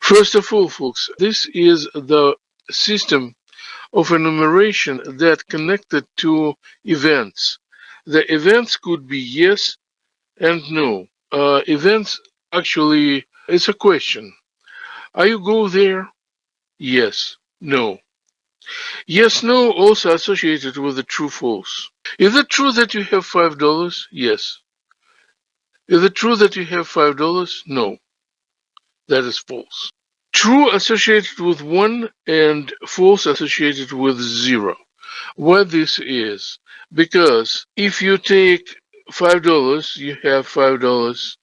First of all, folks, this is the system of enumeration that connected to events. The events could be yes and no. Events actually, it's a question. Are you go there? Yes. No. Yes, no, also associated with the true false. Is it true that you have $5? Yes. Is it true that you have $5? No. That is false. True associated with 1 and false associated with 0. Why this is? Because if you take $5, you have $5,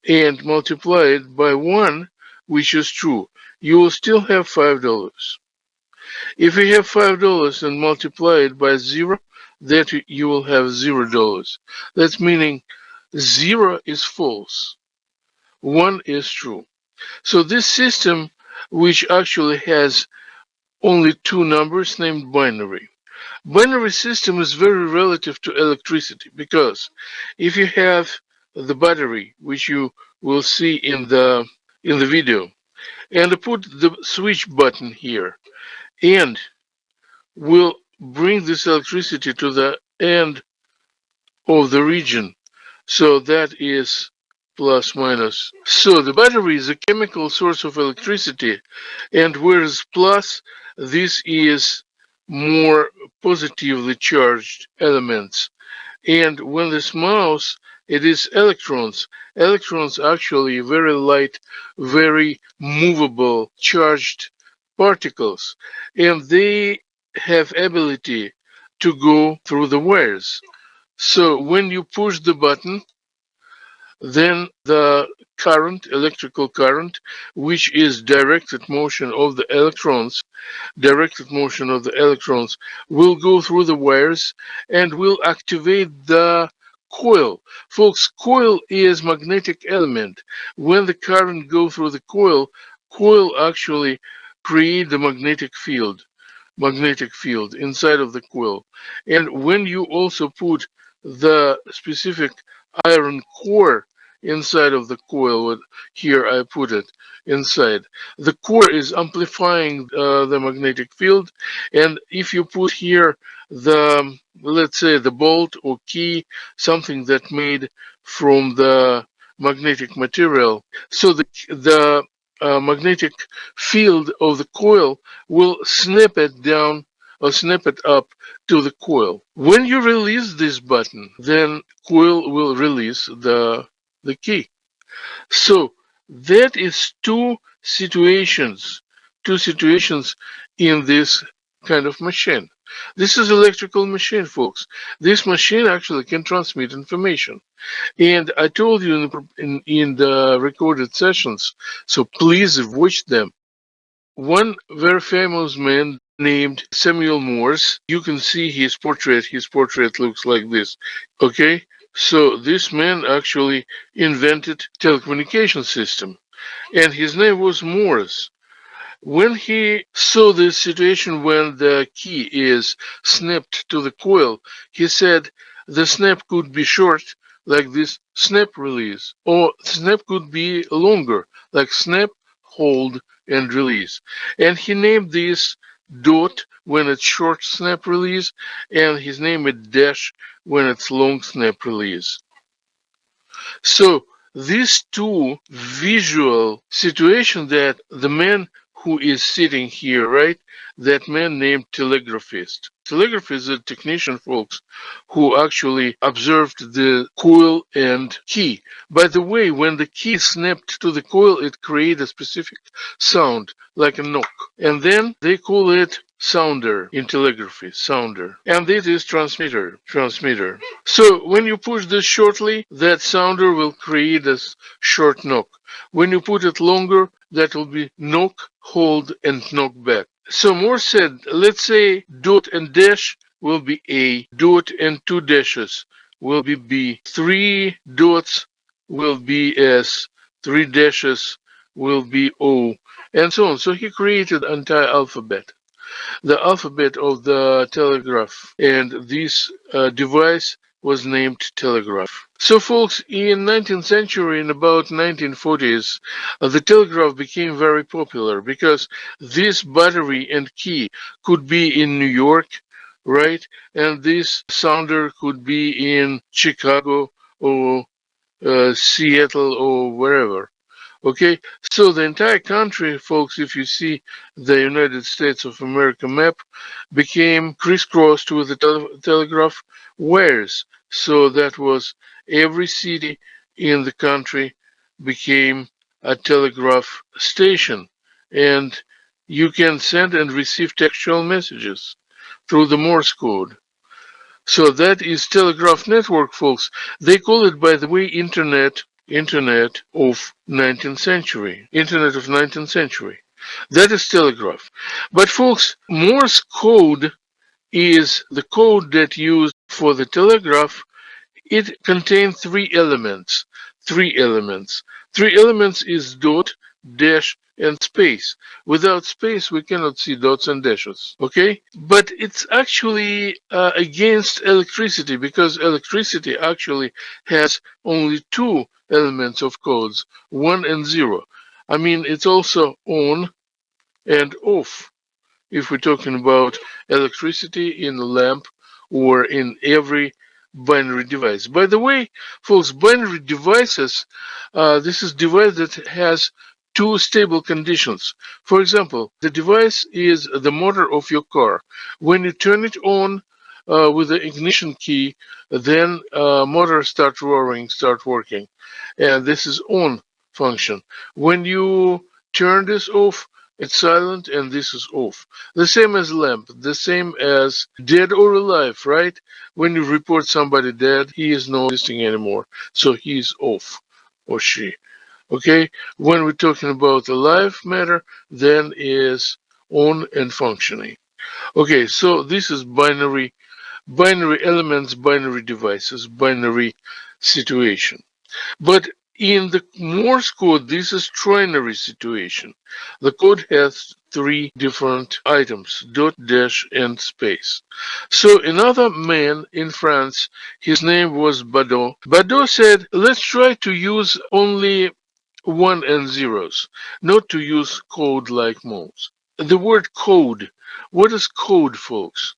and multiply it by 1, which is true, you will still have $5. If you have $5 and multiply it by 0, that you will have $0. That's meaning 0 is false, 1 is true. So this system, which actually has only two numbers named binary. Binary system is very relative to electricity because if you have the battery, which you will see in the video, and put the switch button here, and will bring this electricity to the end of the region. So that is plus minus. So the battery is a chemical source of electricity, and whereas plus, this is more positively charged elements. And when this mouse, it is electrons. Electrons actually very light, very movable, charged particles, and they have ability to go through the wires. So when you push the button, then the current, electrical current, which is directed motion of the electrons, will go through the wires and will activate the coil. Folks, coil is magnetic element. When the current go through the coil actually create the magnetic field inside of the coil. And when you also put the specific iron core inside of the coil, here I put it inside. The core is amplifying the magnetic field, and if you put here the, let's say, the bolt or key, something that made from the magnetic material, so the magnetic field of the coil will snap it down or snap it up to the coil. When you release this button, then coil will release the key. So that is two situations in this kind of machine. This is electrical machine, folks. This machine actually can transmit information. And I told you in the recorded sessions, so please watch them. One very famous man named Samuel Morse, you can see his portrait. His portrait looks like this. Okay? So this man actually invented telecommunication system. And his name was Morse. When he saw this situation when the key is snapped to the coil, he said the snap could be short, like this snap release, or snap could be longer, like snap, hold, and release. And he named this dot when it's short snap release, and his name is dash when it's long snap release. So these two visual situations that the man who is sitting here, right? That man named telegraphist. Telegraphist is a technician, folks, who actually observed the coil and key. By the way, when the key snapped to the coil, it created a specific sound, like a knock. And then they call it sounder in telegraphy, sounder. And this is transmitter. So when you push this shortly, that sounder will create a short knock. When you put it longer, that will be knock, hold, and knock back. So Morse said, let's say dot and dash will be A, dot and two dashes will be B, three dots will be S, three dashes will be O, and so on. So he created an entire alphabet, the alphabet of the telegraph, and this device was named telegraph. So, folks, in 19th century, in about 1940s, the telegraph became very popular because this battery and key could be in New York, right? And this sounder could be in Chicago or Seattle or wherever. Okay, so the entire country, folks, if you see the United States of America map, became crisscrossed with the telegraph wires. So that was every city in the country became a telegraph station, and you can send and receive textual messages through the Morse code. So that is telegraph network, folks. They call it, by the way, Internet of 19th century. Internet of 19th century. That is telegraph. But folks, Morse code is the code that used for the telegraph. It contains three elements. Three elements. Three elements is dot, dash, and space. Without space, we cannot see dots and dashes. Okay? But it's actually against electricity because electricity actually has only two elements of codes, one and zero. I mean, it's also on and off if we're talking about electricity in a lamp or in every binary device. By the way, folks, binary devices, this is a device that has two stable conditions. For example, the device is the motor of your car. When you turn it on with the ignition key, then motor start roaring, start working. And this is on function. When you turn this off, it's silent and this is off. The same as lamp, the same as dead or alive, right? When you report somebody dead, he is not existing anymore. So he's off or she. Okay? When we're talking about alive matter, then is on and functioning. Okay, so this is binary elements, binary devices, binary situation. But in the Morse code, this is trinary situation. The code has three different items, dot, dash, and space. So another man in France, his name was Baudot. Baudot said, let's try to use only one and zeros, not to use code like most. The word code, what is code, folks?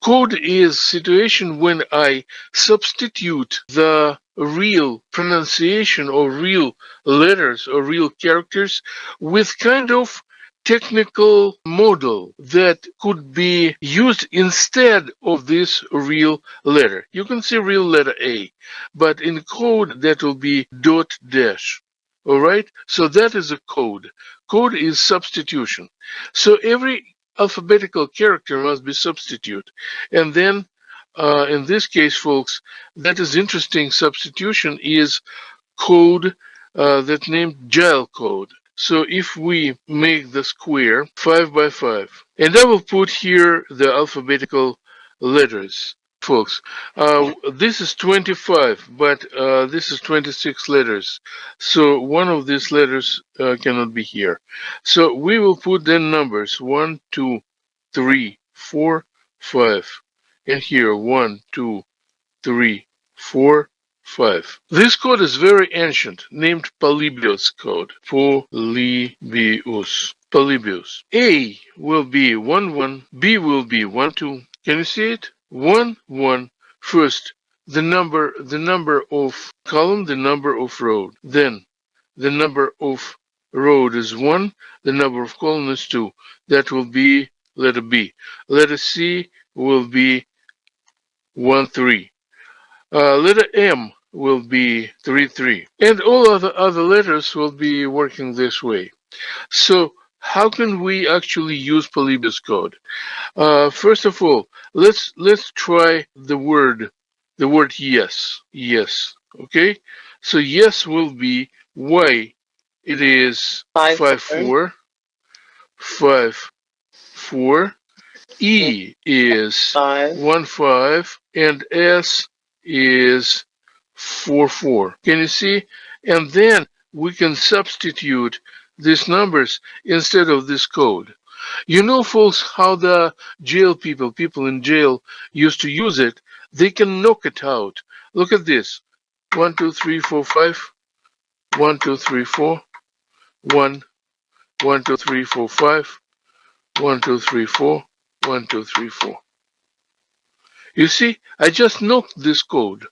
Code is situation when I substitute the real pronunciation or real letters or real characters with kind of technical model that could be used instead of this real letter. You can see real letter A, but in code that will be dot dash. All right, so that is a code. Code is substitution. So every alphabetical character must be substituted. And then, in this case, folks, that is interesting. Substitution is code that named GIL code. So if we make the square 5 by 5, and I will put here the alphabetical letters, folks. This is 25, but this is 26 letters. So one of these letters cannot be here. So we will put then numbers 1, 2, 3, 4, 5. And here 1, 2, 3, 4, 5. This code is very ancient, named Polybius code. Polybius. Polybius. A will be 1, 1. B will be 1, 2. Can you see it? 1, 1. First, the number of column, the number of row. Then, the number of row is 1, the number of column is 2. That will be letter B. Letter C will be 1, 3. Letter M will be 3, 3. And all other letters will be working this way. So how can we actually use Polybius code? First of all, let's try the word yes. Yes. Okay? So yes will be Y. It is 5, 4. 5, 4. E is 1, 5, and S is 4, 4. Can you see? And then we can substitute these numbers instead of this code. You know, folks, how the jail people in jail used to use it? They can knock it out. Look at this. 1, 2, 3, 4, 5, 1, 2, 3, 4, 1, 1, 2, 3, 4, 5, 1, 2, 3, 4, 1, 2, 3, 4. You see, I just knocked this code.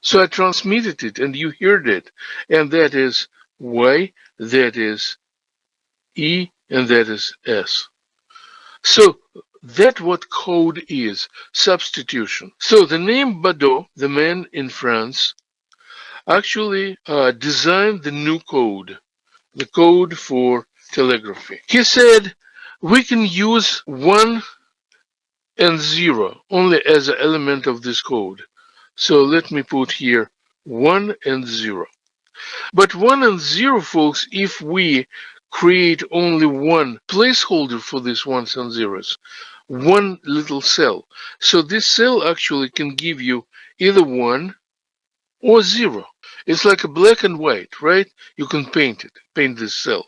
So I transmitted it and you heard it. And that is Y, that is E, and that is S. So that's what code is, substitution. So the name Baudot, the man in France, actually designed the new code, the code for telegraphy. He said we can use 1 and 0 only as an element of this code. So let me put here 1 and 0. But 1 and 0, folks, if we create only one placeholder for these ones and zeros, one little cell. So this cell actually can give you either 1 or 0. It's like a black and white, right? You can paint it, paint this cell.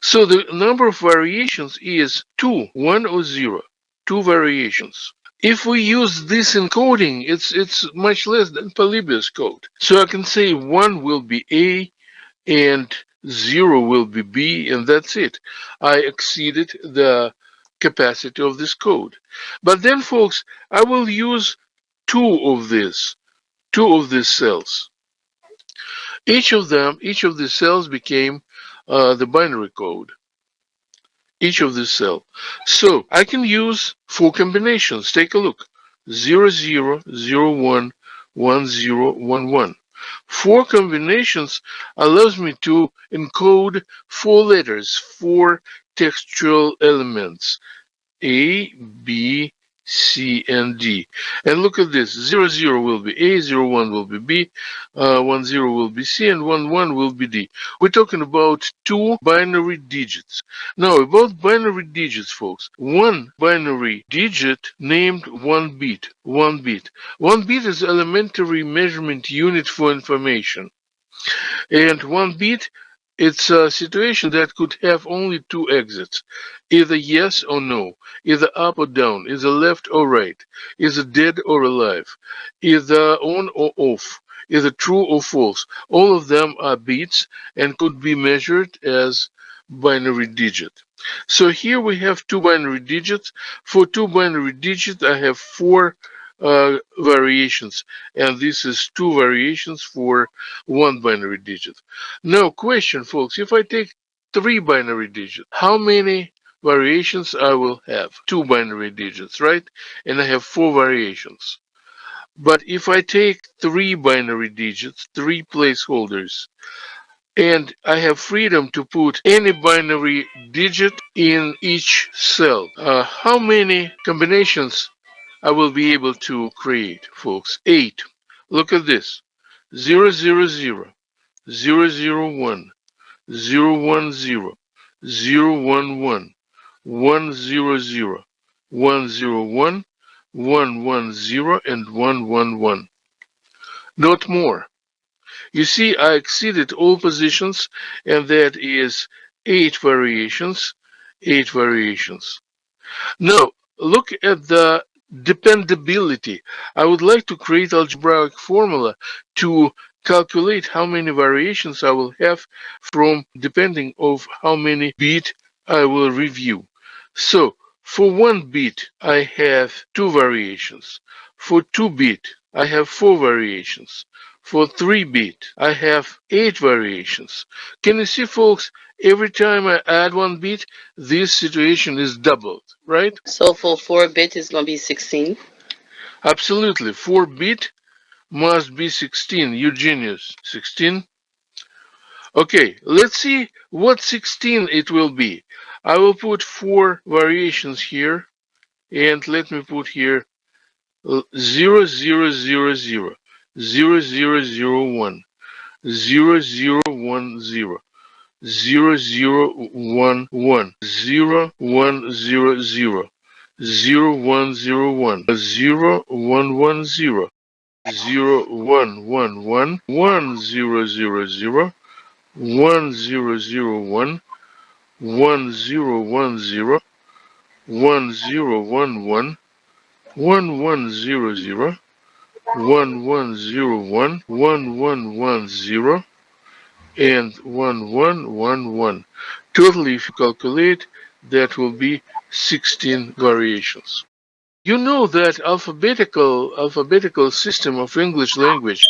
So the number of variations is 2, 1 or 0, 2 variations. If we use this encoding, it's much less than Polybius code. So I can say 1 will be A and 0 will be B, and that's it. I exceeded the capacity of this code. But then, folks, I will use two of these cells. Each of these cells became the binary code. Each of this cell. So I can use 4 combinations. Take a look. 0, 0, 0, 1, 1, 0, 1, 1. 4 combinations allows me to encode 4 letters, 4 textual elements. A, B, C, and D. And look at this. 0, 0 will be A, 0, 1 will be B, 1, 0 will be C, and 1, 1 will be D. We're talking about 2 binary digits. Now, about binary digits, folks. One binary digit named 1 bit. 1 bit. 1 bit is elementary measurement unit for information. And 1 bit, it's a situation that could have only 2 exits, either yes or no, either up or down, either left or right, either dead or alive, either on or off, either true or false. All of them are bits and could be measured as binary digit. So here we have 2 binary digits. For 2 binary digits, I have 4 variations, and this is 2 variations for 1 binary digit. Now, question, folks, if I take 3 binary digits, how many variations I will have? 2 binary digits, right? And I have 4 variations. But if I take 3 binary digits, 3 placeholders, and I have freedom to put any binary digit in each cell, how many combinations I will be able to create, folks? 8. Look at this. 0, 0, 0, 0, 0, 1, 0, 1, 0, 0, 1, 1, 1, 0, 0, 1, 0, 1, 1, 1, 0, and 1, 1, 1. Not more. You see, I exceeded all positions, and that is 8 variations. 8 variations. Now, look at the dependability. I would like to create algebraic formula to calculate how many variations I will have from depending of how many bit I will review. So for 1 bit I have 2 variations. For 2 bit I have 4 variations. For 3 bit I have 8 variations. Can you see, folks? Every time I add 1 bit, this situation is doubled, right? So for 4-bit, it's going to be 16. Absolutely. 4 bit must be 16. You genius. 16. Okay, let's see what 16 it will be. I will put 4 variations here, and let me put here 0, 0, 0, 0, 0, 0, 0, 1, 0, 0, 1, 0. 0, 0, 1, 1, 0, 1, 0, 0, 0, 1, 0, 1, 0, 1, 1, 0, 0, 1, 1, 1, 1, 0, 0, 0, 1, 0, 0, 1, 1, 0, 1, 0, 1, 0, 1, 1, 1, 1, 0, 0, 1101, 1110, and 1111. Totally, if you calculate, that will be 16 variations. You know that alphabetical system of English language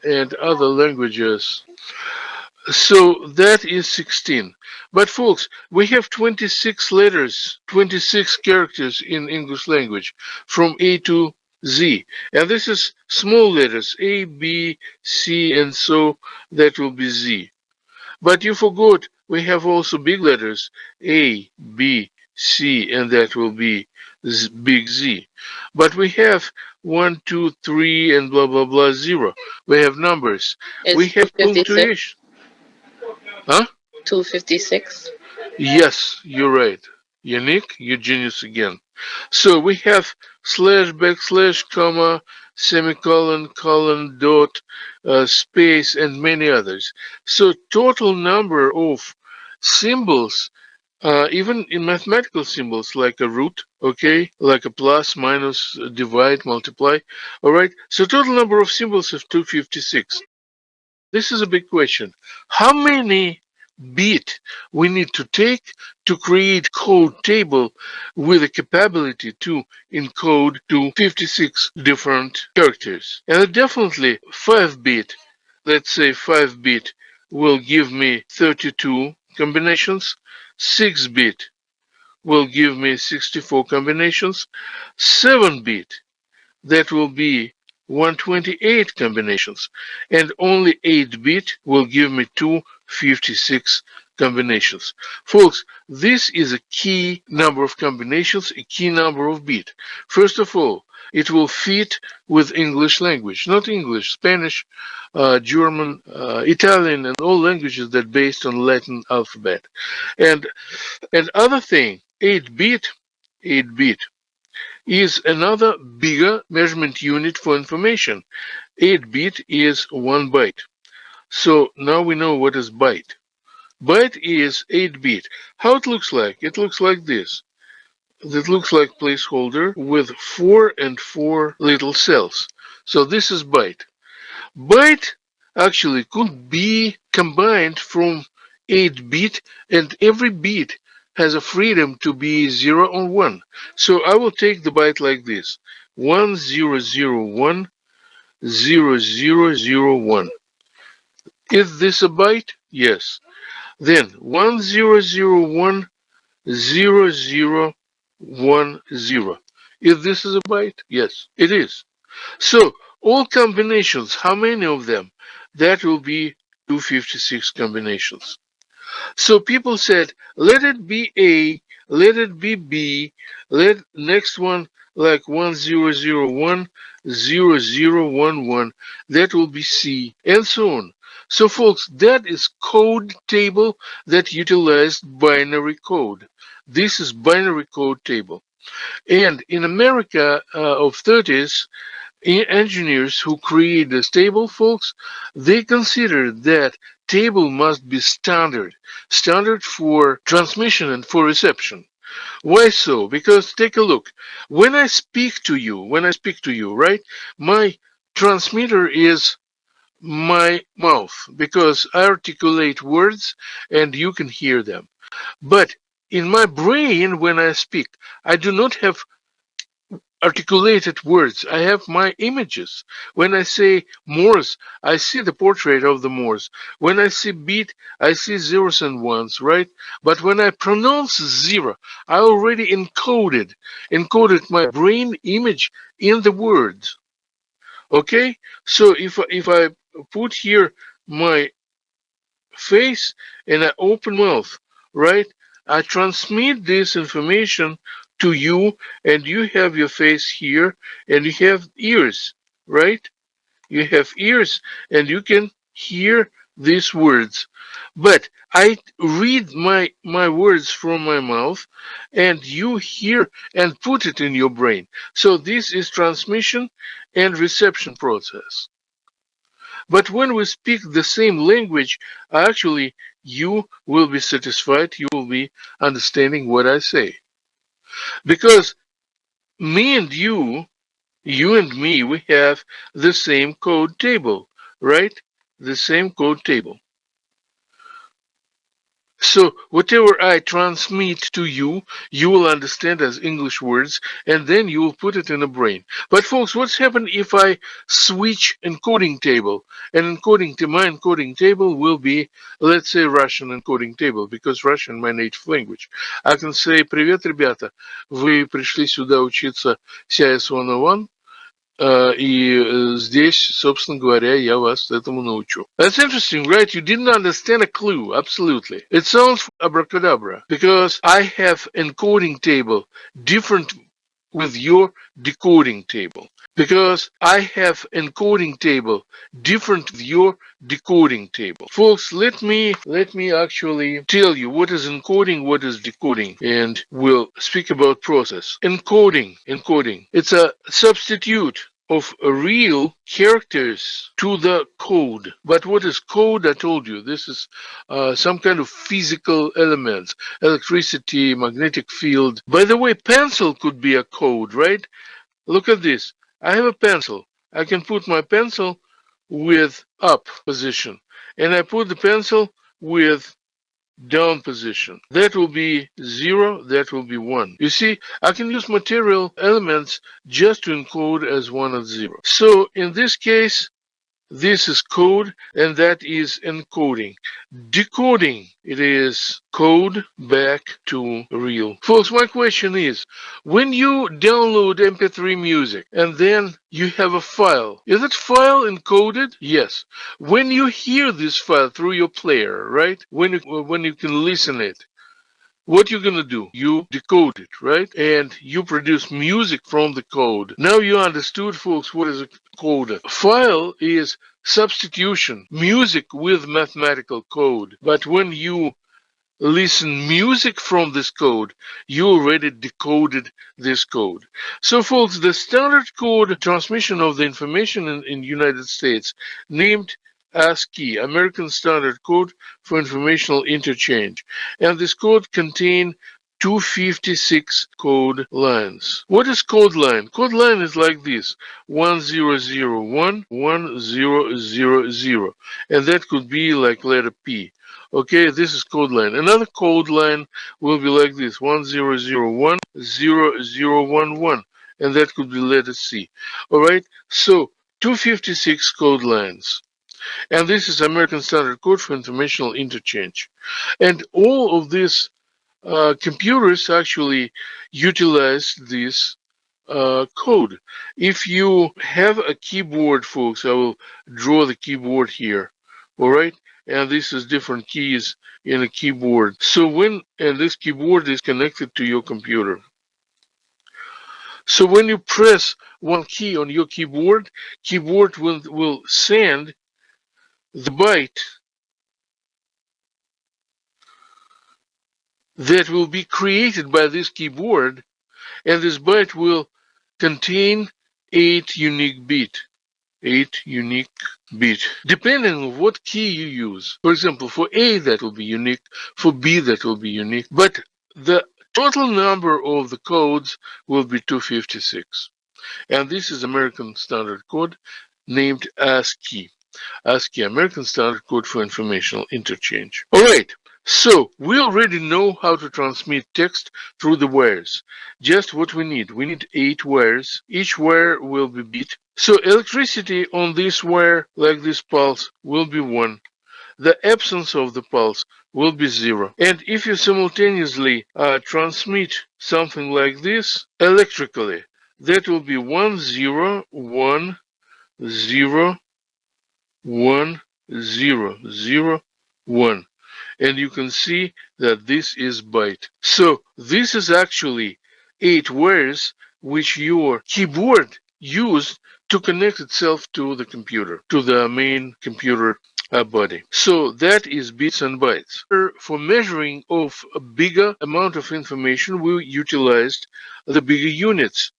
and other languages. So that is 16. But folks, we have 26 letters, 26 characters in English language from A to Z. And this is small letters A, B, C, and so that will be Z. But you forgot we have also big letters A, B, C, and that will be big Z. But we have 1, 2, 3, and blah blah blah 0. We have numbers. We It's have 256. punctuation. Huh? 256. Yes, you're right. Yannick, you genius again. So we have slash, backslash, comma, semicolon, colon, dot, space, and many others. So total number of symbols, even in mathematical symbols like a root, okay, like a plus, minus, divide, multiply, all right. So total number of symbols is 256. This is a big question. How many bit we need to take to create code table with a capability to encode to 56 different characters? And definitely 5 bit, let's say 5 bit will give me 32 combinations, 6 bit will give me 64 combinations, 7 bit that will be 128 combinations, and only 8-bit will give me 256 combinations. Folks, this is a key number of combinations, a key number of bit. First of all, it will fit with English language, not English, Spanish, German, Italian, and all languages that are based on Latin alphabet. And other thing, 8-bit is another bigger measurement unit for information. 8-bit is 1 byte. So now we know what is byte. Byte is 8-bit. How it looks like? It looks like this. It looks like placeholder with 4 and 4 little cells. So this is byte. Byte actually could be combined from 8-bit, and every bit has a freedom to be 0 or 1. So I will take the byte like this: 1001 0001. Is this a byte? Yes. Then 1001 0010. If this is a byte? Yes, it is. So all combinations, how many of them? That will be 256 combinations. So people said, let it be A, let it be B, let next one like 1001, 0011, that will be C, and so on. So folks, that is code table that utilized binary code. This is binary code table. And in America of 30s, engineers who create this table, folks, they consider that table must be standard for transmission and for reception. Why so? Because take a look. When I speak to you, right, my transmitter is my mouth because I articulate words and you can hear them. But in my brain, when I speak, I do not have articulated words. I have my images. When I say Morse, I see the portrait of the Morse. When I see beat, I see zeros and ones, right? But when I pronounce zero, I already encoded my brain image in the words. Okay? So if I put here my face and I open mouth, right? I transmit this information to you, and you have your face here, and you have ears, right? You have ears, and you can hear these words. But I read my words from my mouth, and you hear and put it in your brain. So this is transmission and reception process. But when we speak the same language, actually, you will be satisfied, you will be understanding what I say. Because me and you You and me, we have the same code table, right? The same code table. So whatever I transmit to you, you will understand as English words, and then you will put it in a brain. But folks, what's happened if I switch encoding table? My encoding table will be, let's say, Russian encoding table, because Russian my native language. I can say, привет, ребята, вы пришли сюда учиться CS101, и здесь, собственно говоря, я вас этому научу. That's interesting, right? You didn't understand a clue, absolutely. It sounds abracadabra, because I have encoding table different with your decoding table. Because I have encoding table different with your decoding table. Folks, let me actually tell you what is encoding, what is decoding, and we'll speak about process. Encoding. It's a substitute of real characters to the code. But what is code? I told you, this is some kind of physical elements, electricity, magnetic field. By the way, pencil could be a code, right? Look at this. I have a pencil. I can put my pencil with up position, and I put the pencil with down position. That will be 0, that will be 1. You see, I can use material elements just to encode as 1 and 0. So in this case, this is code, and that is encoding. Decoding, it is code back to real. Folks, my question is, when you download MP3 music and then you have a file, is that file encoded? Yes. When you hear this file through your player, right? When you can listen it, what you're gonna do? You decode it, right? And you produce music from the code. Now you understood, folks, what is a code. File is substitution, music with mathematical code. But when you listen music from this code, you already decoded this code. So folks, the standard code transmission of the information in United States, named ASCII, American Standard Code for Informational Interchange, and this code contains 256 code lines. What is code line? Code line is like this: 1001, 1000, and that could be like letter P. Okay, this is code line. Another code line will be like this: 1001, 0011, and that could be letter C. All right, so 256 code lines. And this is American Standard Code for Informational Interchange. And all of these computers actually utilize this code. If you have a keyboard, folks, I will draw the keyboard here. All right, and this is different keys in a keyboard. So and this keyboard is connected to your computer. So when you press one key on your keyboard, will send the byte that will be created by this keyboard, and this byte will contain 8 unique bits. 8 unique bit, depending on what key you use. For example, for A that will be unique, for B that will be unique, but the total number of the codes will be 256. And this is American Standard Code named ASCII. ASCII, American Standard Code for Informational Interchange. All right. So we already know how to transmit text through the wires. Just what we need. We need 8 wires. Each wire will be bit. So electricity on this wire, like this pulse, will be 1. The absence of the pulse will be 0. And if you simultaneously transmit something like this electrically, that will be 1 0 1 0 1 0 0 1. And you can see that this is byte. So this is actually 8 wires which your keyboard used to connect itself to the computer, to the main computer body. So that is bits and bytes. For measuring of a bigger amount of information, we utilized the bigger units.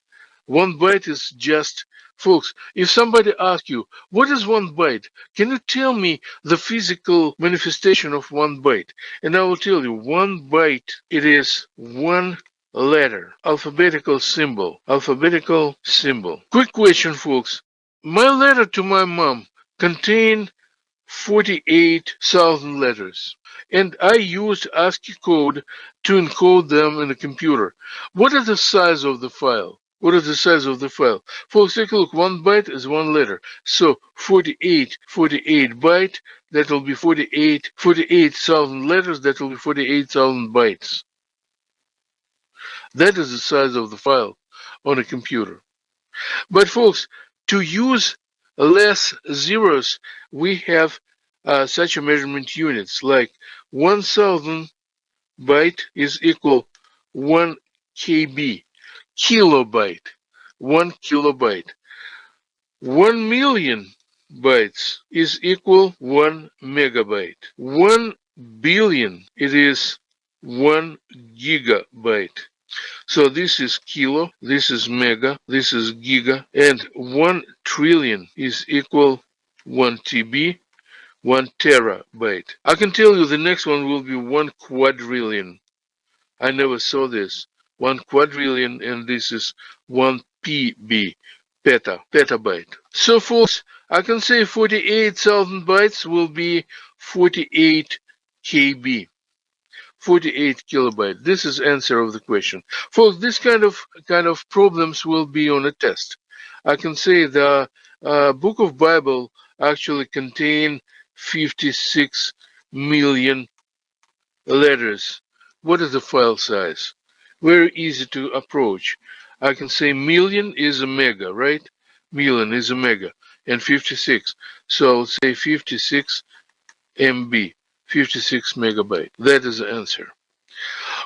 1 byte is just, folks, if somebody asks you, what is 1 byte? Can you tell me the physical manifestation of 1 byte? And I will tell you, 1 byte, it is 1 letter, alphabetical symbol, alphabetical symbol. Quick question, folks. My letter to my mom contained 48,000 letters, and I used ASCII code to encode them in the computer. What is the size of the file? What is the size of the file? Folks, take a look. 1 byte is 1 letter. So 48 byte, that will be 48,000 letters, that will be 48,000 bytes. That is the size of the file on a computer. But folks, to use less zeros, we have such a measurement units like 1,000 byte is equal 1 KB, kilobyte, 1 kilobyte. 1 million bytes is equal 1 megabyte. 1 billion, it is 1 gigabyte. So this is kilo, this is mega, this is giga, and 1 trillion is equal 1 TB, 1 terabyte. I can tell you the next one will be 1 quadrillion. I never saw this. 1 quadrillion, and this is 1 PB, petabyte. So folks, I can say 48,000 bytes will be 48 KB. 48 kilobyte. This is answer of the question. Folks, this kind of problems will be on a test. I can say the book of Bible actually contain 56 million letters. What is the file size? Very easy to approach. I can say million is a mega, right? Million is a mega, and 56. So I'll say 56 MB, 56 megabyte. That is the answer.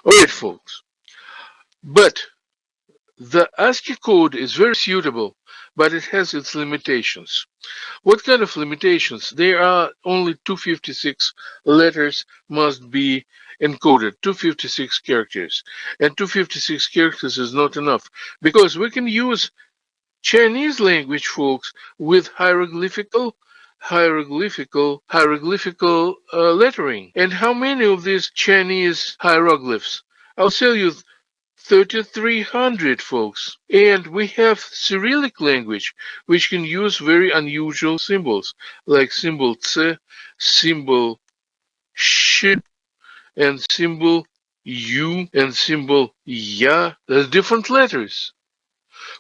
Alright, folks. But the ASCII code is very suitable, but it has its limitations. What kind of limitations? There are only 256 letters must be encoded, 256 characters. And 256 characters is not enough because we can use Chinese language, folks, with hieroglyphical lettering. And how many of these Chinese hieroglyphs? I'll tell you 3,300, folks. And we have Cyrillic language, which can use very unusual symbols, like symbol C, symbol Sh, and symbol U, and symbol Ya. There's different letters.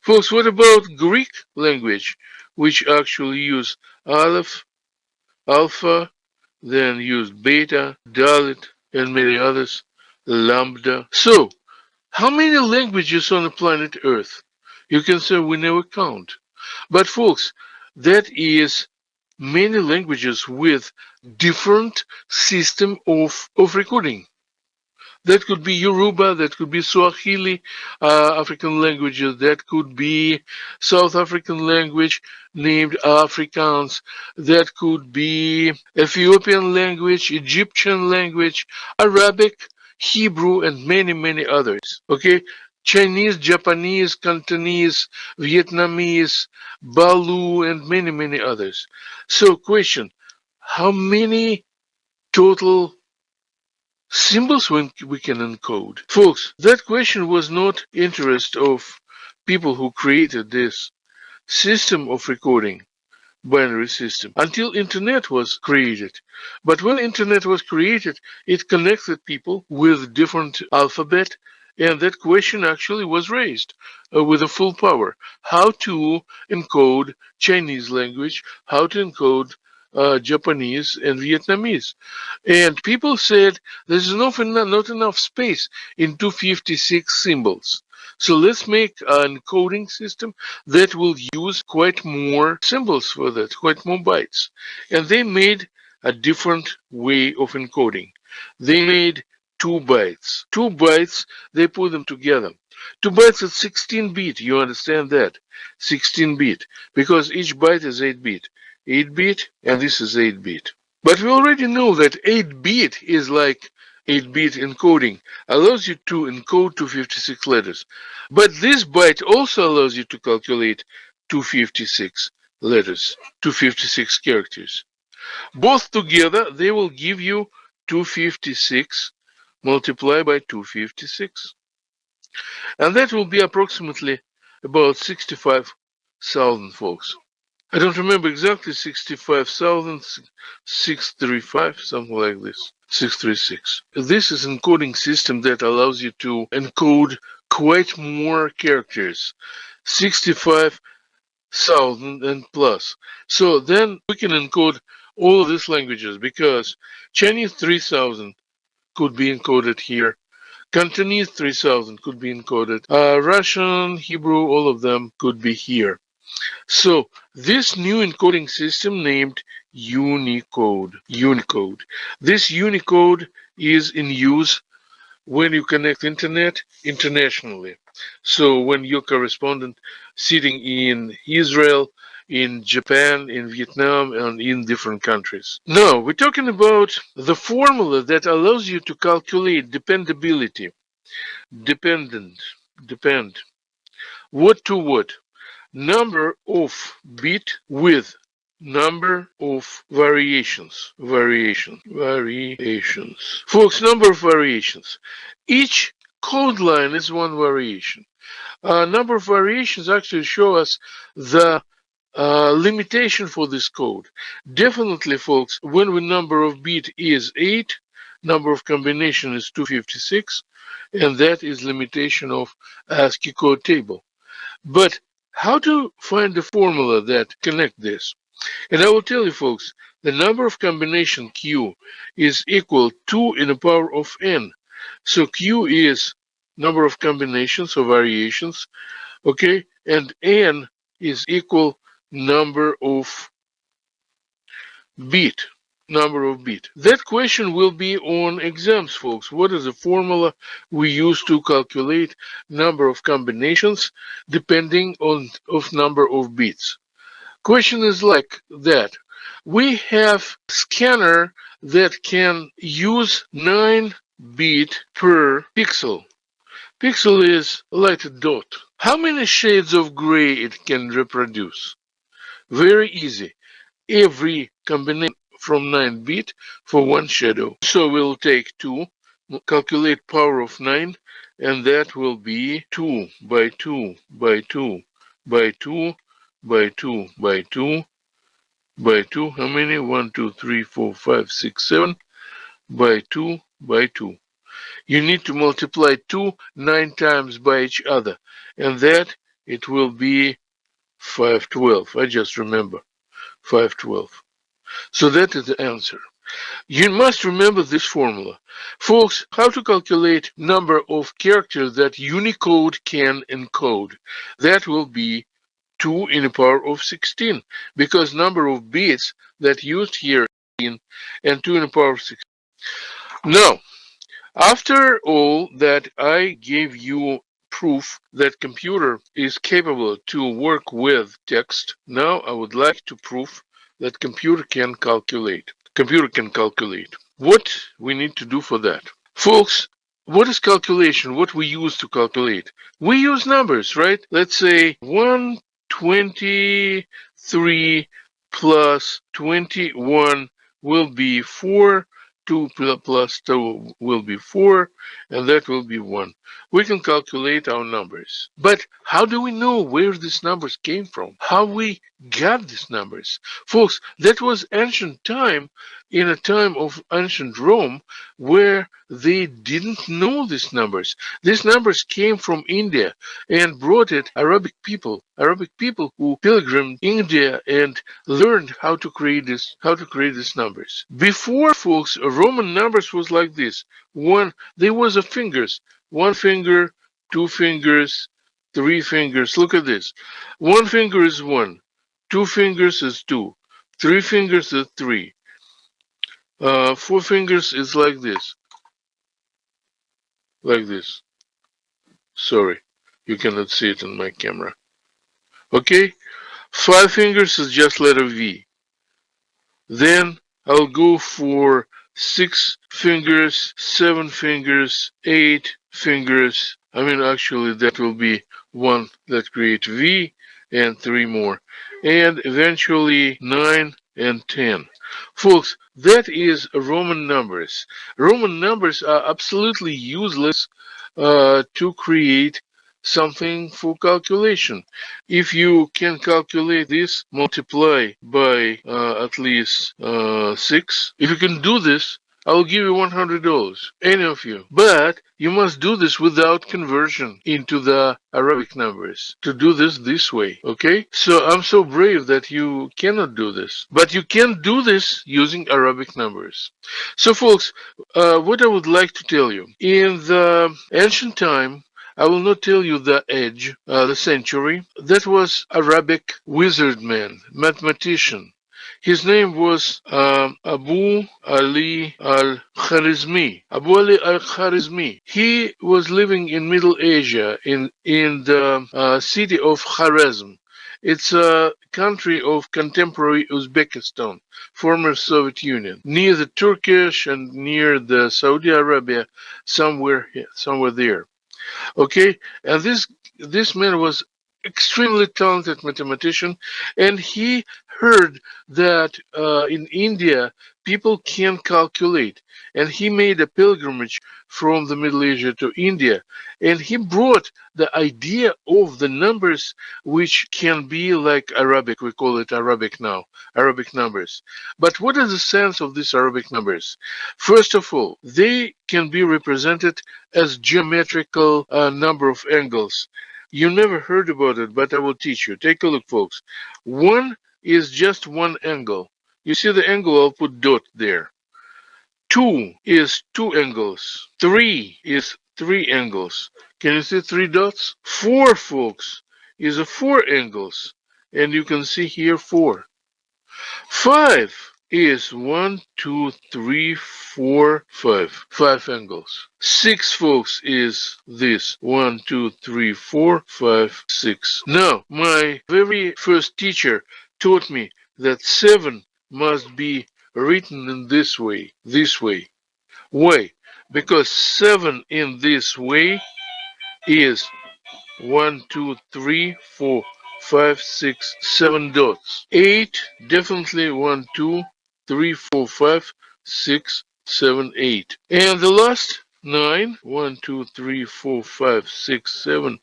Folks, what about Greek language, which actually use Aleph, Alpha, then use Beta, Dalet, and many others, Lambda. So, how many languages on the planet Earth? You can say we never count. But folks, that is many languages with different system of recording. That could be Yoruba, that could be Swahili, African languages, that could be South African language named Afrikaans, that could be Ethiopian language, Egyptian language, Arabic, Hebrew, and many others. Okay? Chinese, Japanese, Cantonese, Vietnamese, Balu, and many others. So, question, how many total symbols we can encode? Folks, that question was not interest of people who created this system of recording, binary system, until internet was created. But when internet was created, it connected people with different alphabet, and that question actually was raised with a full power. How to encode Chinese language, how to encode Japanese and Vietnamese. And people said there's not enough space in 256 symbols. So let's make an encoding system that will use quite more symbols for that, quite more bytes. And they made a different way of encoding. They made 2 bytes. 2 bytes, they put them together. 2 bytes is 16-bit, you understand that? 16-bit, because each byte is 8-bit. 8-bit, and this is 8-bit. But we already know that 8-bit is like 8-bit encoding, allows you to encode 256 letters. But this byte also allows you to calculate 256 letters, 256 characters. Both together, they will give you 256 multiplied by 256. And that will be approximately about 65,000 folks. I don't remember exactly, 65,635, something like this. 636. This is an encoding system that allows you to encode quite more characters. 65,000 and plus. So then we can encode all of these languages because Chinese 3000 could be encoded here. Cantonese 3000 could be encoded. Russian, Hebrew, all of them could be here. So this new encoding system named Unicode. This Unicode is in use when you connect internet internationally. So when your correspondent sitting in Israel, in Japan, in Vietnam, and in different countries. Now, we're talking about the formula that allows you to calculate dependability. Depend. What to what? Number of bit with number of variations. Folks, number of variations. Each code line is one variation. Number of variations actually show us the limitation for this code. Definitely, folks, when the number of bit is 8, number of combination is 256, and that is limitation of ASCII code table. But how to find the formula that connect this? And I will tell you, folks, the number of combination Q is equal to in the power of n. So Q is number of combinations or variations, okay? And n is equal number of bit. That question will be on exams, folks. What is the formula we use to calculate number of combinations depending on of number of bits? Question is like that. We have scanner that can use 9 bit per pixel. Pixel is like a dot. How many shades of gray it can reproduce? Very easy. Every combination from 9 bit for one shadow. So we'll take 2, calculate power of 9, and that will be 2 by 2 by 2 by 2 by 2 by 2 by 2. How many? 1, 2, 3, 4, 5, 6, 7 by 2 by 2. You need to multiply 2 9 times by each other, and that it will be 512. I just remember 512. So that is the answer. You must remember this formula. Folks, how to calculate number of characters that Unicode can encode. That will be 2 in the power of 16, because number of bits that used here in and 2 in the power of 16. Now, after all that I gave you proof that computer is capable to work with text, now I would like to prove that computer can calculate. What we need to do for that? Folks, what is calculation? What we use to calculate? We use numbers, right? Let's say 123 plus 21 will be 4. 2 plus 2 will be 4, and that will be 1. We can calculate our numbers. But how do we know where these numbers came from? How we got these numbers? Folks, that was ancient time, in a time of ancient Rome, where they didn't know these numbers. These numbers came from India and brought it Arabic people who pilgrimed India and learned how to create these numbers. Before, folks, Roman numbers was like this. There was a fingers. 1 finger, 2 fingers, 3 fingers. Look at this. 1 finger is 1. 2 fingers is 2. 3 fingers is 3. 4 fingers is like this. Like this. Sorry, you cannot see it on my camera. Okay? 5 fingers is just letter V. Then I'll go for 6 fingers, 7 fingers, 8 fingers. Actually, that will be 1 that create V and 3 more. And eventually 9 and 10. Folks, that is Roman numbers. Roman numbers are absolutely useless to create something for calculation. If you can calculate this, multiply by at least 6. If you can do this, I will give you $100, any of you. But you must do this without conversion into the Arabic numbers. To do this way, okay? So I'm so brave that you cannot do this. But you can do this using Arabic numbers. So folks, what I would like to tell you, in the ancient time, I will not tell you the age, the century. That was Arabic wizard man, mathematician. His name was Abu Ali al-Kharizmi. Abu Ali al-Kharizmi. He was living in Middle Asia in the city of Kharazm. It's a country of contemporary Uzbekistan, former Soviet Union, near the Turkish and near the Saudi Arabia, somewhere there. Okay, and this man was extremely talented mathematician, and he heard that in India people can calculate, and he made a pilgrimage from the Middle Asia to India, and he brought the idea of the numbers which can be like Arabic. We call it Arabic now, Arabic numbers. But what is the sense of these Arabic numbers? First of all, they can be represented as geometrical number of angles. You never heard about it, but I will teach you. Take a look, folks. One is just one angle. You see the angle? I'll put dot there. Two is two angles. Three is three angles. Can you see three dots? Four, folks, is a four angles. And you can see here four. Five is one, two, three, four, five. Five angles. Six, folks, is this. One, two, three, four, five, six. Now, my very first teacher taught me that seven must be written in this way. This way. Why? Because seven in this way is 1, 2, 3, 4, 5, 6, 7 dots. 8, definitely 1, 2, 3, 4, 5, 6, 7, 8. And the last 9, 1, 2, 3, 4, 5, 6, 7,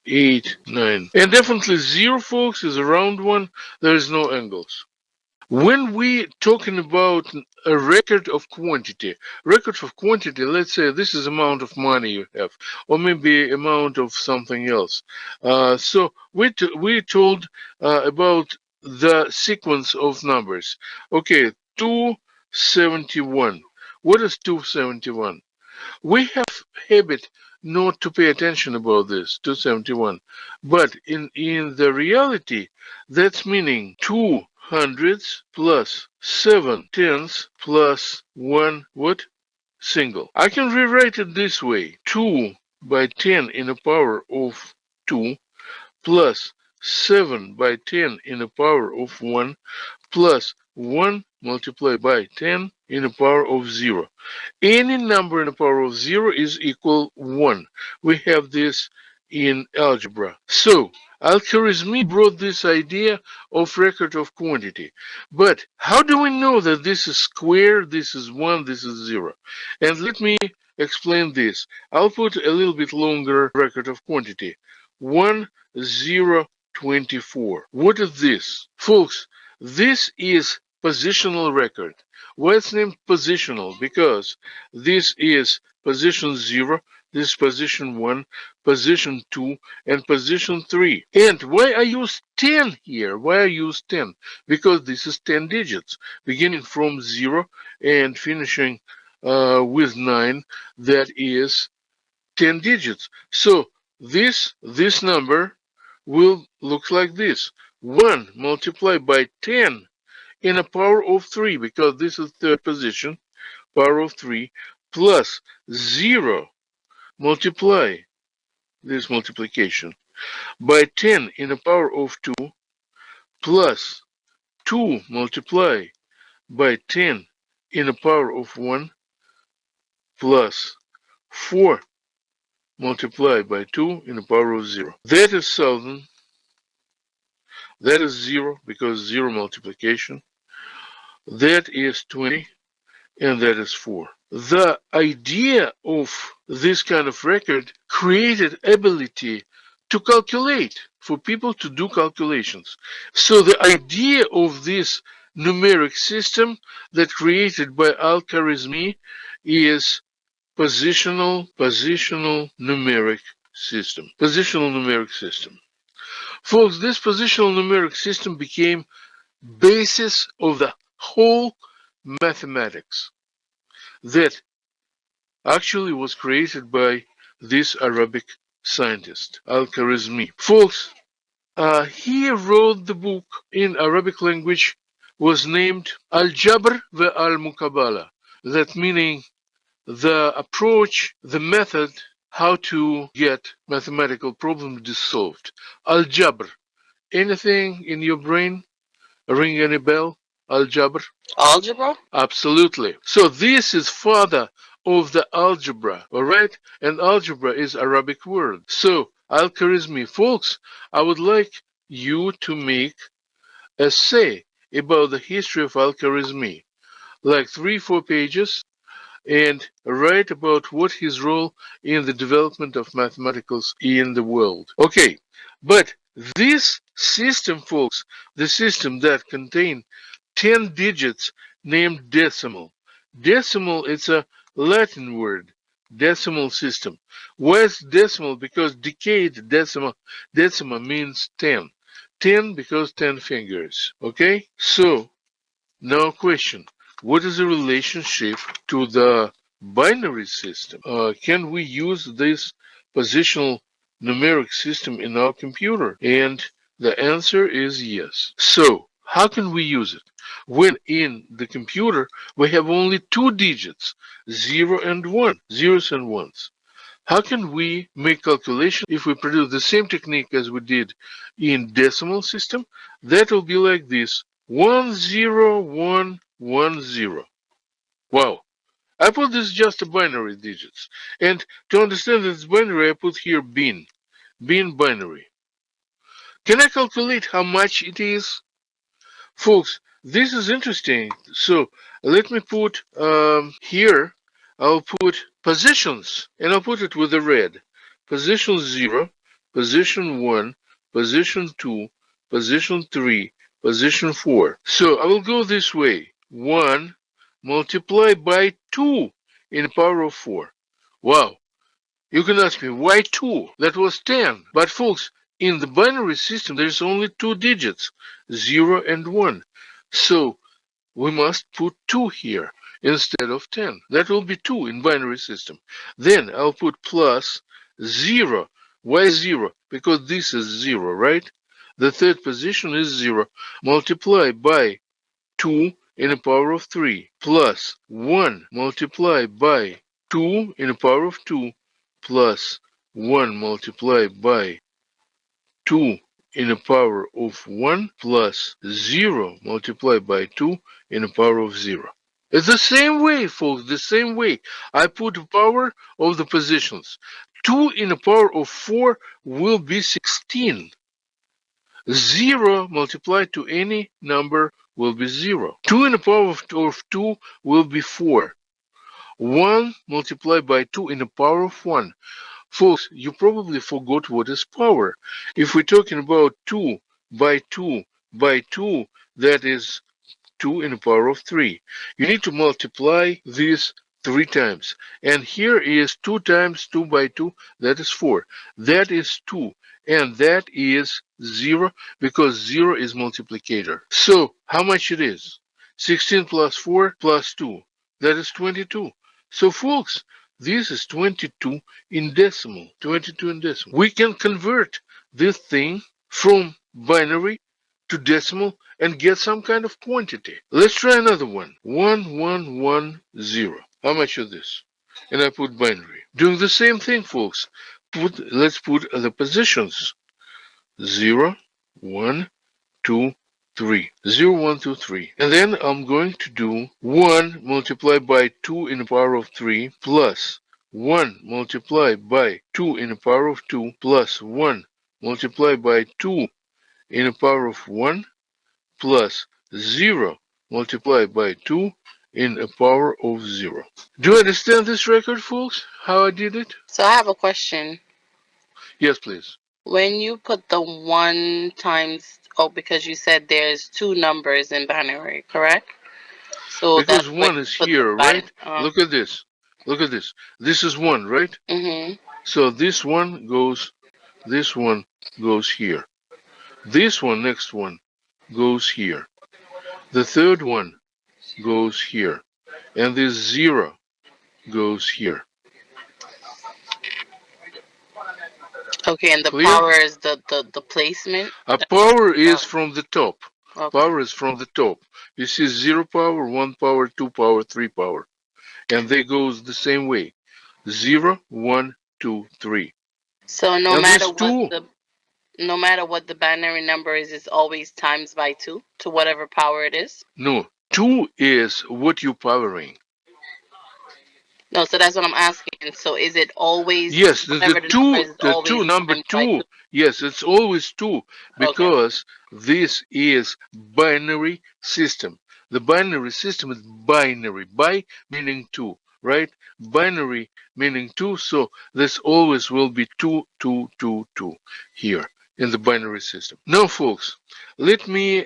8, 9. And definitely 0, folks, is a round one. There is no angles. When we talking about a record of quantity, let's say this is amount of money you have, or maybe amount of something else. So we told about the sequence of numbers. Okay, 271. What is 271? We have habit not to pay attention about this 271, but in the reality, that's meaning 2 hundreds plus 7 tenths plus one what single. I can rewrite it this way: 2 by 10 in the power of 2 plus 7 by 10 in the power of 1 plus 1 multiplied by 10 in the power of 0. Any number in the power of 0 is equal 1. We have this in algebra. So, Al-Khwarizmi brought this idea of record of quantity. But how do we know that this is square, this is 1, this is 0? And let me explain this. I'll put a little bit longer record of quantity. 1, 0, 24. What is this? Folks, this is positional record. Why it's named positional? Because this is position 0, this is position 1, position 2, and position 3. And why I use 10 here? Why I use 10? Because this is 10 digits, beginning from 0 and finishing with 9. That is 10 digits. So this number will look like this. 1 multiplied by 10 in a power of 3, because this is third position, power of 3, plus 0 multiply this multiplication by 10 in a power of 2, plus 2 multiply by 10 in a power of 1, plus 4 multiply by 2 in the power of 0. That is 1000. That is 0, because 0 multiplication. That is 20, and that is 4. the idea of this kind of record created ability to calculate, for people to do calculations. So the idea of this numeric system that created by Al-Khwarizmi is positional numeric system. Positional numeric system. Folks, this positional numeric system became basis of the whole mathematics that actually was created by this Arabic scientist, Al-Khwarizmi. Folks, he wrote the book in Arabic language, was named Al-Jabr wa al-Muqabala, that meaning the approach, the method, how to get mathematical problems solved. Al-Jabr. Anything in your brain ring any bell? Al-Jabr? Algebra? Absolutely. So this is father of the algebra, all right? And algebra is Arabic word. So Al-Khwarizmi, folks, I would like you to make an essay about the history of Al-Khwarizmi, like 3-4 pages, and write about what his role in the development of mathematics in the world. Okay, but this system, folks, the system that contains 10 digits named decimal. Decimal is a Latin word, decimal system. Why is decimal? Because decade decimal means 10. 10 because 10 fingers. Okay? So, now question. What is the relationship to the binary system? Can we use this positional numeric system in our computer? And the answer is yes. So, how can we use it? When in the computer we have only two digits, 0 and 1, zeros and ones. How can we make calculation if we produce the same technique as we did in decimal system? That will be like this: 10110. Wow. I put this just a binary digits. And to understand that it's binary, I put here bin binary. Can I calculate how much it is? Folks, this is interesting. So let me put here, I'll put positions, and I'll put it with the red. Position 0, position 1, position 2, position 3, position 4. So I will go this way. 1 multiplied by 2 in the power of 4. Wow. You can ask me, why 2? That was 10. But folks, in the binary system, there's only two digits, 0 and 1. So we must put 2 here instead of 10. That will be 2 in binary system. Then I'll put plus 0. Why 0? Because this is 0, right? The third position is 0. Multiply by 2 in the power of 3 plus 1 multiplied by 2 in the power of 2 plus 1 multiplied by 2 in the power of 1 plus 0 multiplied by 2 in the power of 0. It's the same way, folks, the same way. I put the power of the positions. 2 in the power of 4 will be 16. 0 multiplied to any number will be 0. 2 in the power of 2 will be 4. 1 multiplied by 2 in the power of 1. Folks, you probably forgot what is power. If we're talking about 2 by 2 by 2, that is 2 in the power of 3. You need to multiply this 3 times. And here is 2 times 2 by 2, that is 4. That is 2. And that is 0 because 0 is multiplicator. So, how much it is? 16 plus 4 plus 2. That is 22. So, folks, this is 22 in decimal. 22 in decimal. We can convert this thing from binary to decimal and get some kind of quantity. Let's try another one. 1110. How much is this? And I put binary. Doing the same thing, folks. Let's put the positions. 0, 1, 2, 3. 0, 1, 2, 3. And then I'm going to do 1 multiplied by 2 in the power of 3 plus 1 multiplied by 2 in the power of 2 plus 1 multiplied by 2 in the power of 1 plus 0 multiplied by 2 in a power of 0. Do you understand this record, folks? How I did it? So I have a question. Yes, please. When you put the 1 times, oh, because you said there's 2 numbers in binary, correct? So that's Because when 1 you is put the here, right? Look at this. Look at this. This is 1, right? So this one goes here. This one, next one, goes here. The third one goes here. And this 0 goes here. Okay, and the Clear? power is the placement. Power is from the top. Okay. Power is from the top. You see 0 power, 1 power, 2 power, 3 power. And they goes the same way. 0, 1, 2, 3. So And this 2, no matter what the binary number is, it's always times by 2 to whatever power it is. no, 2 is what you're powering. No, so that's what I'm asking. So is it always Yes, whatever the number is always number times by 2, 2? yes, it's always 2 Okay. because this is binary system. The binary system is binary, bi meaning 2, right? Binary meaning 2, so this always will be 2, 2, 2, 2 here in the binary system. Now, folks, let me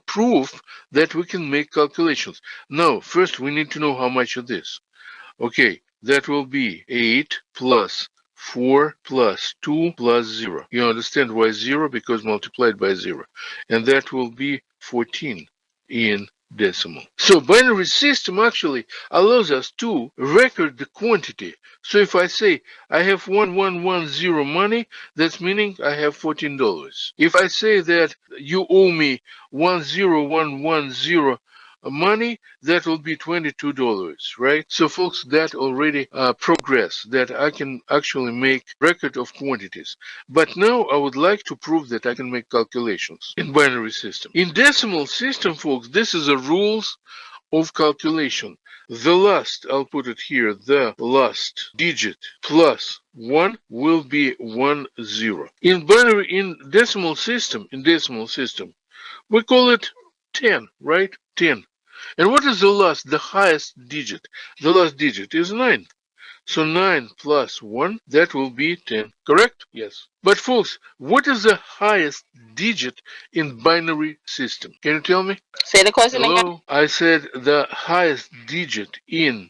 prove that we can make calculations. Now, first we need to know how much of this. Okay, that will be 8 plus 4 plus 2 plus 0. You understand why 0? Because multiplied by 0. And that will be 14 in decimal. So binary system actually allows us to record the quantity. So if I say I have 1110 money, that's meaning I have $14. If I say that you owe me 10110 money, that will be $22, right? So folks, that already progress that I can actually make record of quantities. But now I would like to prove that I can make calculations in binary system. In decimal system, folks, this is the rules of calculation. The last, I'll put it here, the last digit plus 1 will be 10. In decimal system, we call it 10, right? 10. And what is the highest digit? The last digit is 9. So 9 plus 1, that will be 10. Correct? Yes. But folks, what is the highest digit in binary system? Can you tell me? Say the question again. Hello? I said the highest digit in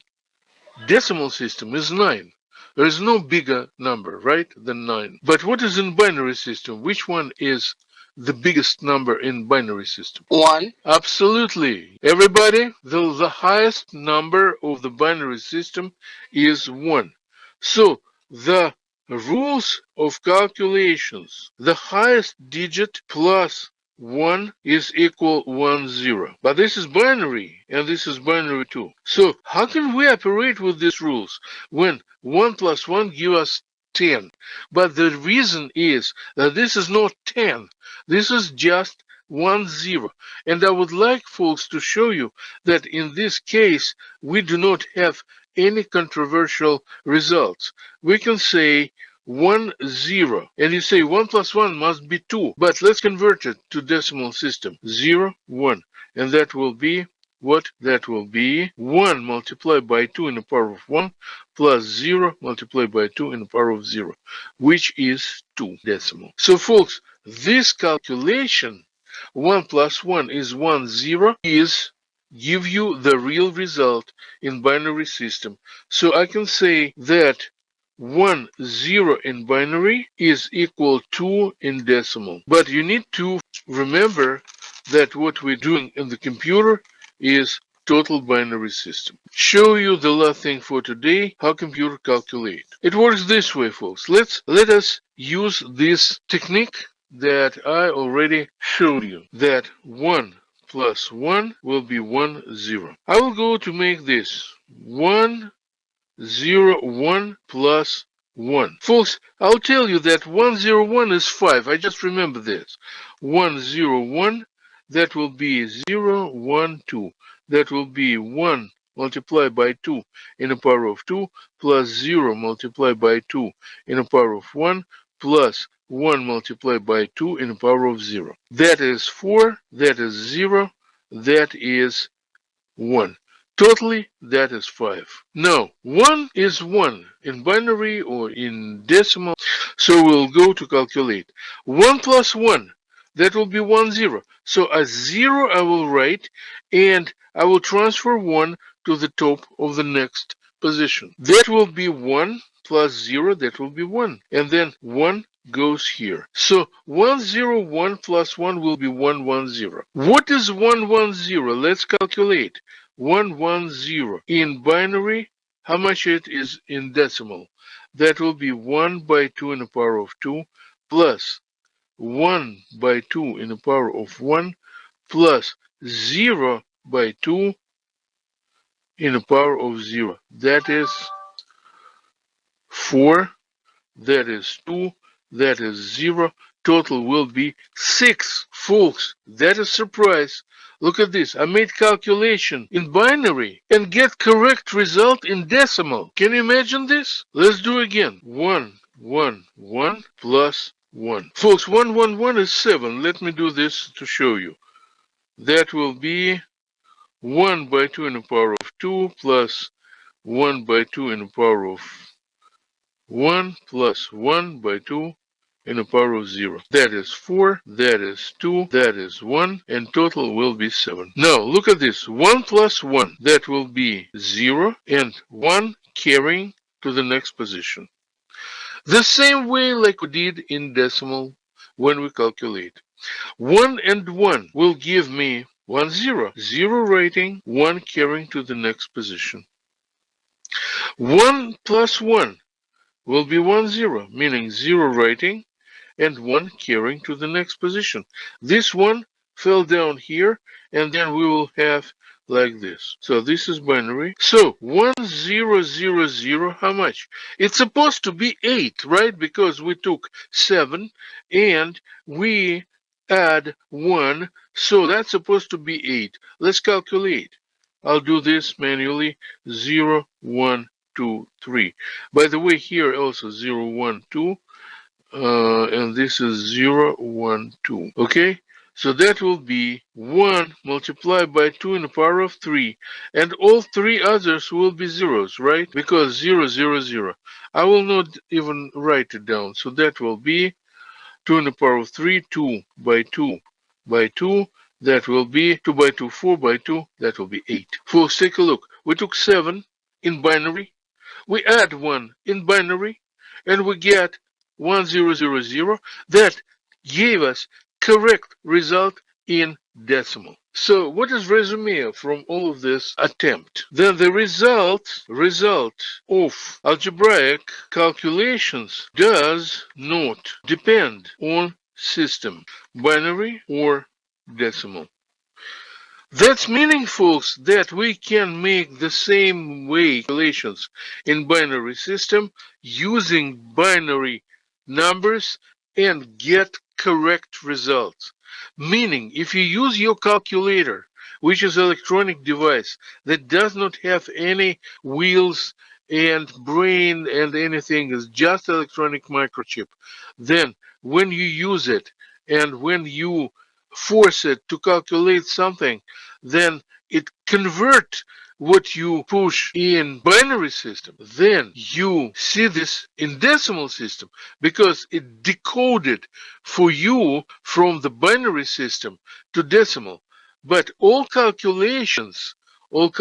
decimal system is 9. There is no bigger number, right, than 9. But what is in binary system? Which one is the biggest number in binary system? 1. Absolutely. Everybody, the highest number of the binary system is 1. So the rules of calculations, the highest digit plus 1 is equal 10. But this is binary, and this is binary too. So how can we operate with these rules when 1 plus 1 give us 10? But the reason is that this is not 10. This is just 10. And I would like folks to show you that in this case, we do not have any controversial results. We can say 10, and you say 1 plus 1 must be 2, but let's convert it to decimal system. 0, 1, and that will be what? That will be 1 multiplied by 2 in the power of 1 plus 0 multiplied by 2 in the power of 0, which is 2 decimal. So folks, this calculation 1 plus 1 is 10 is give you the real result in binary system. So I can say that 10 in binary is equal to in decimal. But you need to remember that what we're doing in the computer is total binary system. Show you the last thing for today, how computer calculate. It works this way, folks. Let us use this technique that I already showed you, that 1 plus 1 will be 10. I will go to make this 1, 0, 1 plus 1. Folks, I'll tell you that 101 is 5. I just remember this. 101, that will be 0, 1, 2. That will be 1 multiplied by 2 in the power of 2 plus 0 multiplied by 2 in the power of 1 plus 1 multiplied by 2 in the power of 0. That is 4, that is 0, that is 1. Totally, that is 5. Now, 1 is 1 in binary or in decimal, so we'll go to calculate. 1 plus 1, that will be 1, 0. So a 0 I will write, and I will transfer 1 to the top of the next position. That will be 1 plus 0, that will be 1. And then 1 goes here. So 1, 0, 1 plus 1 will be 1, 1, 0. What is 1, 1, 0? Let's calculate. 110 in binary, how much it is in decimal? That will be 1 by 2 in the power of 2 plus 1 by 2 in the power of 1 plus 0 by 2 in the power of 0. That is 4. That is 2. That is 0. Total will be 6. Folks, that is surprise. Look at this. I made calculation in binary and get correct result in decimal. Can you imagine this? Let's do again. 1, 1, 1 plus 1. Folks, 1, 1, 1 is 7. Let me do this to show you. That will be 1 by 2 in the power of 2 plus 1 by 2 in the power of 1 plus 1 by 2 in the power of 0. That is 4, that is 2, that is 1, and total will be 7. Now, look at this. 1 plus 1, that will be 0, and 1 carrying to the next position. The same way like we did in decimal when we calculate. 1 and 1 will give me 1, 0. 0 writing, 1 carrying to the next position. 1 plus 1 will be 1, 0, meaning 0 writing and 1 carrying to the next position. This one fell down here, and then we will have like this. So this is binary. So 1, 0, 0, 0, how much? It's supposed to be 8, right? Because we took 7 and we add 1, so that's supposed to be 8. Let's calculate. I'll do this manually. 0, 1, 2, 3. By the way, here also 0, 1, 2. And this is 0, 1, 2. Okay? So that will be 1 multiplied by 2 in the power of 3. And all three others will be zeros, right? Because 0, 0, 0. I will not even write it down. So that will be 2 in the power of 3, 2 by 2 by 2. That will be 2 by 2, 4 by 2. That will be 8. Folks, take a look. We took 7 in binary. We add 1 in binary. And we get 1000. That gave us correct result in decimal. So what is resume from all of this attempt? Then the result of algebraic calculations does not depend on system, binary or decimal. That's meaning, folks, that we can make the same way calculations in binary system using binary numbers and get correct results. Meaning, if you use your calculator, which is an electronic device that does not have any wheels and brain and anything, is just electronic microchip, then when you use it and when you force it to calculate something, then it convert what you push in binary system. Then you see this in decimal system because it decoded for you from the binary system to decimal. But all calculations in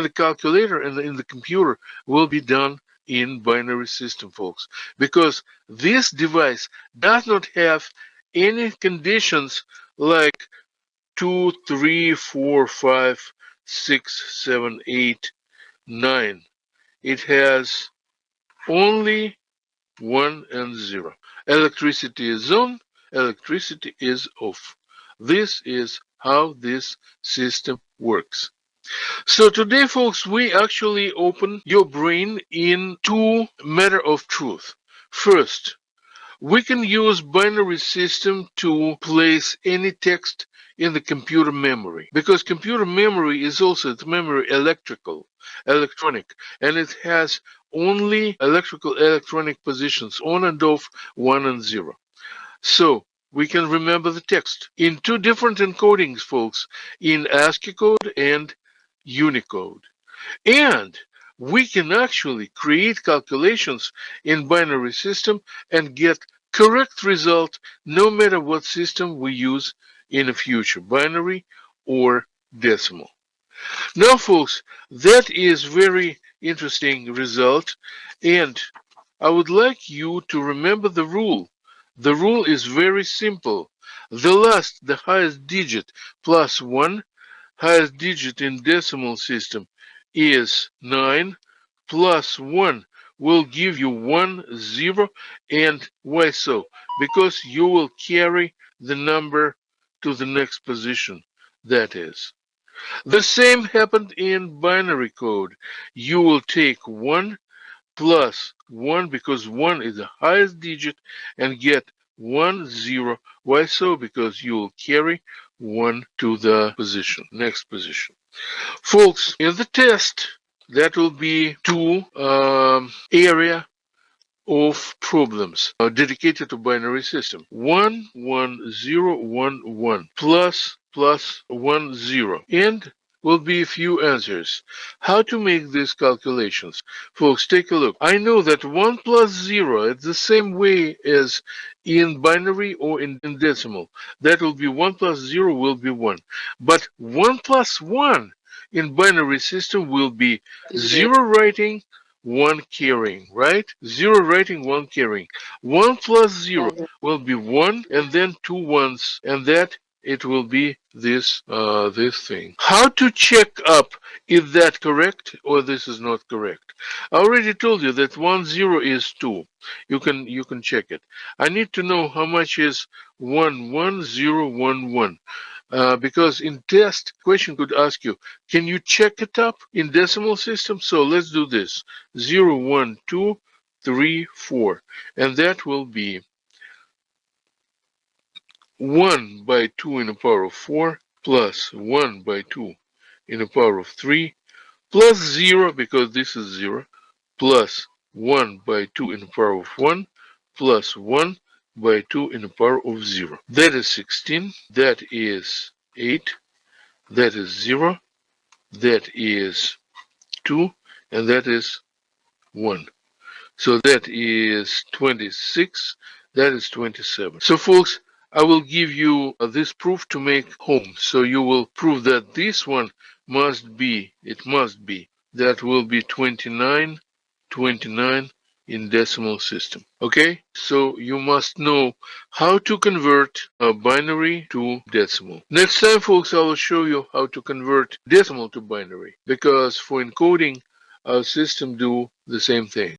the calculator and in the computer will be done in binary system, folks, because this device does not have any conditions like 2, 3, 4, 5, 6, 7, 8, 9. It has only 1 and 0. Electricity is on, electricity is off. This is how this system works. So today, folks, we actually open your brain in two matter of truth. First, we can use binary system to place any text in the computer memory because computer memory is also its memory electronic, and it has only electronic positions on and off, 1 and 0. So we can remember the text in two different encodings, folks, in ASCII code and Unicode. And we can actually create calculations in binary system and get correct result no matter what system we use in the future, binary or decimal. Now folks, that is very interesting result, and I would like you to remember the rule. The rule is very simple. The highest digit plus 1, highest digit in decimal system is 9, plus 1 will give you 1, 0, and why so? Because you will carry the number to the next position, that is. The same happened in binary code. You will take 1 plus 1 because 1 is the highest digit and get 1, 0. Why so? Because you will carry 1 to the position, next position. Folks, in the test, that will be two area of problems dedicated to binary system. 1, 1, 0, 1, 1 plus 1, 0. And will be a few answers. How to make these calculations? Folks, take a look. I know that 1 plus 0 is the same way as in binary or in decimal. That will be 1 plus 0 will be 1. But 1 plus 1 in binary system will be 0 writing, 1 carrying, right? 0 writing, 1 carrying. 1 plus 0 will be 1 and then two ones, and that it will be this thing. How to check up is that correct or this is not correct? I already told you that 1 0 is 2. You can check it. I need to know how much is 1 1 0 1 1. Because in test question could ask you, can you check it up in decimal system? So let's do this. 0 1 2 3 4, and that will be 1 by 2 in the power of 4 plus 1 by 2 in the power of 3 plus 0 because this is 0 plus 1 by 2 in the power of 1 plus 1 by 2 in the power of 0. That is 16. That is 8. That is 0. That is 2. And that is 1. So that is 26. That is 27. So folks, I will give you this proof to make home. So you will prove that this one must be, that will be 29, 29 in decimal system. Okay? So you must know how to convert a binary to decimal. Next time, folks, I will show you how to convert decimal to binary, because for encoding, our system do the same thing.